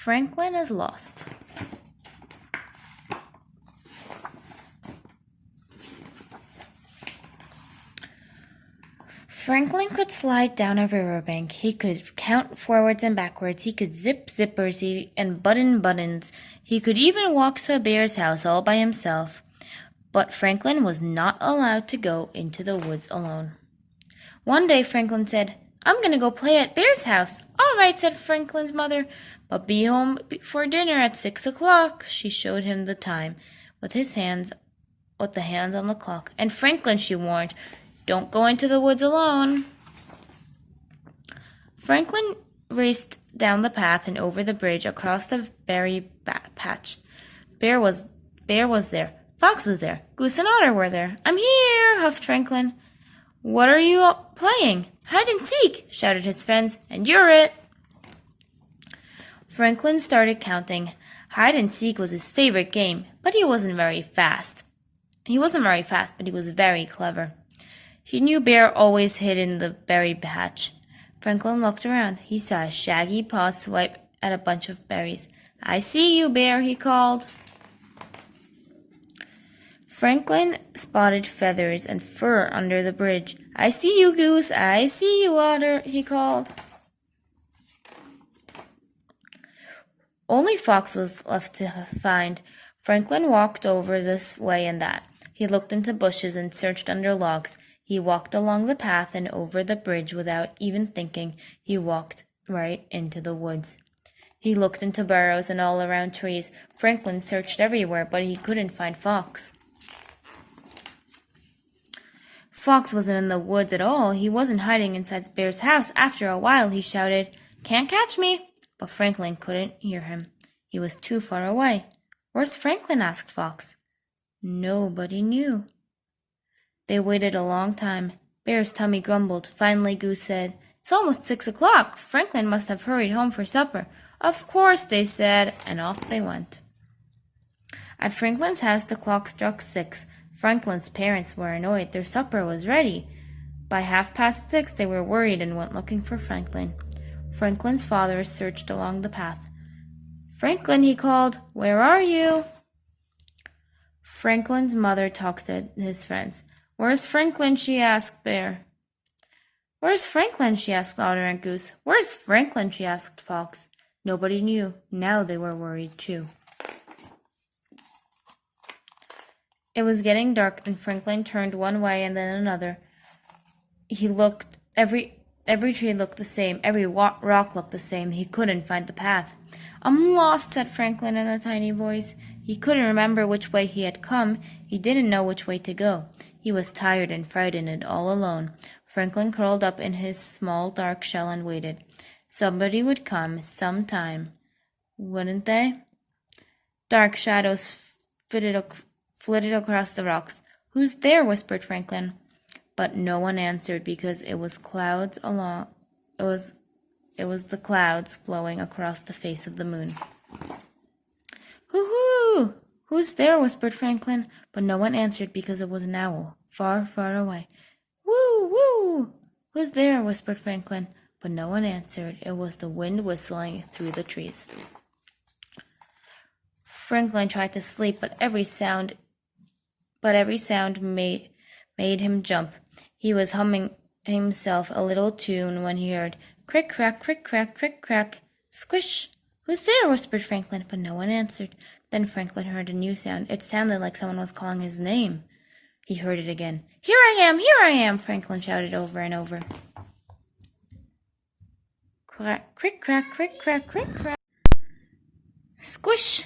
Franklin is lost. Franklin could slide down a riverbank. He could count forwards and backwards. He could zip zippers and button buttons. He could even walk to a bear's house all by himself. But Franklin was not allowed to go into the woods alone. One day Franklin said, "I'm going to go play at Bear's house." "All right," said Franklin's mother, "but be home for dinner at 6 o'clock. She showed him the time with the hands on the clock. "And Franklin," she warned, "don't go into the woods alone." Franklin raced down the path and over the bridge across the berry patch. Bear was there. Fox was there. Goose and Otter were there. "I'm here," huffed Franklin. "What are you playing?" "Hide and seek," shouted his friends, "and you're it." Franklin started counting. Hide and seek was his favorite game, but he wasn't very fast. But he was very clever. He knew Bear always hid in the berry patch. Franklin looked around. He saw a shaggy paw swipe at a bunch of berries. "I see you, Bear," he called. Franklin spotted feathers and fur under the bridge. "I see you, Goose. I see you, Otter," he called. Only Fox was left to find. Franklin walked over this way and that. He looked into bushes and searched under logs. He walked along the path and over the bridge without even thinking. He walked right into the woods. He looked into burrows and all around trees. Franklin searched everywhere, but he couldn't find Fox. Fox wasn't in the woods at all. He wasn't hiding inside Bear's house. After a while, he shouted, "Can't catch me!" But Franklin couldn't hear him. He was too far away. "Where's Franklin?" asked Fox. Nobody knew. They waited a long time. Bear's tummy grumbled. Finally, Goose said, "It's almost 6 o'clock. Franklin must have hurried home for supper." "Of course," they said, and off they went. At Franklin's house, the clock struck 6. Franklin's parents were annoyed. Their supper was ready. By 6:30, they were worried and went looking for Franklin. Franklin's father searched along the path. "Franklin," he called, "where are you?" Franklin's mother talked to his friends. "Where's Franklin?" she asked Bear. "Where's Franklin?" she asked Otter and Goose. "Where's Franklin?" she asked Fox. Nobody knew. Now they were worried too. It was getting dark, and Franklin turned one way and then another. He looked. Every tree looked the same. Every rock looked the same. He couldn't find the path. "I'm lost," said Franklin in a tiny voice. He couldn't remember which way he had come. He didn't know which way to go. He was tired and frightened and all alone. Franklin curled up in his small dark shell and waited. Somebody would come sometime, wouldn't they? Dark shadows flitted across the rocks. "Who's there?" whispered Franklin. But no one answered because it was the clouds blowing across the face of the moon. "Hoo-hoo! Who's there?" whispered Franklin. But no one answered because it was an owl, far, far away. "Woo! Woo! Who's there?" whispered Franklin. But no one answered. It was the wind whistling through the trees. Franklin tried to sleep, but every sound made him jump. He was humming himself a little tune when he heard crick crack, crick crack, crick crack, squish. "Who's there?" whispered Franklin, but no one answered. Then Franklin heard a new sound. It sounded like someone was calling his name. He heard it again. "Here I am! Here I am!" Franklin shouted over and over. Crack, crick crack, crick crack, crick crack. Squish!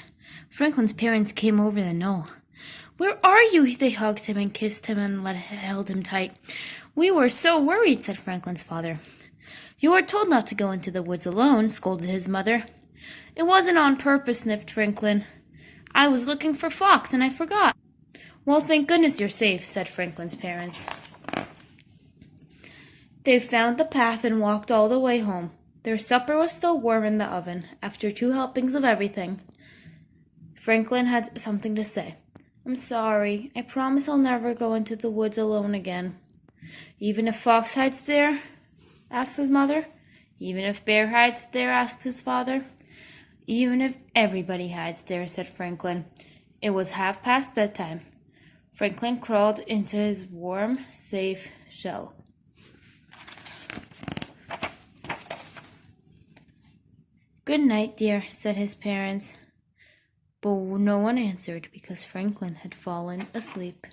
Franklin's parents came over the knoll. "Where are you?" They hugged him and kissed him and held him tight. "We were so worried," said Franklin's father. "You were told not to go into the woods alone," scolded his mother. "It wasn't on purpose," sniffed Franklin. "I was looking for Fox and I forgot." "Well, thank goodness you're safe," said Franklin's parents. They found the path and walked all the way home. Their supper was still warm in the oven, after 2 helpings of everything. Franklin had something to say. "I'm sorry. I promise I'll never go into the woods alone again." "Even if Fox hides there?" asked his mother. "Even if Bear hides there?" asked his father. Even if everybody hides there, said Franklin. It was past bedtime. Franklin crawled into his warm, safe shell. Good night, dear, said his parents. But no one answered because Franklin had fallen asleep.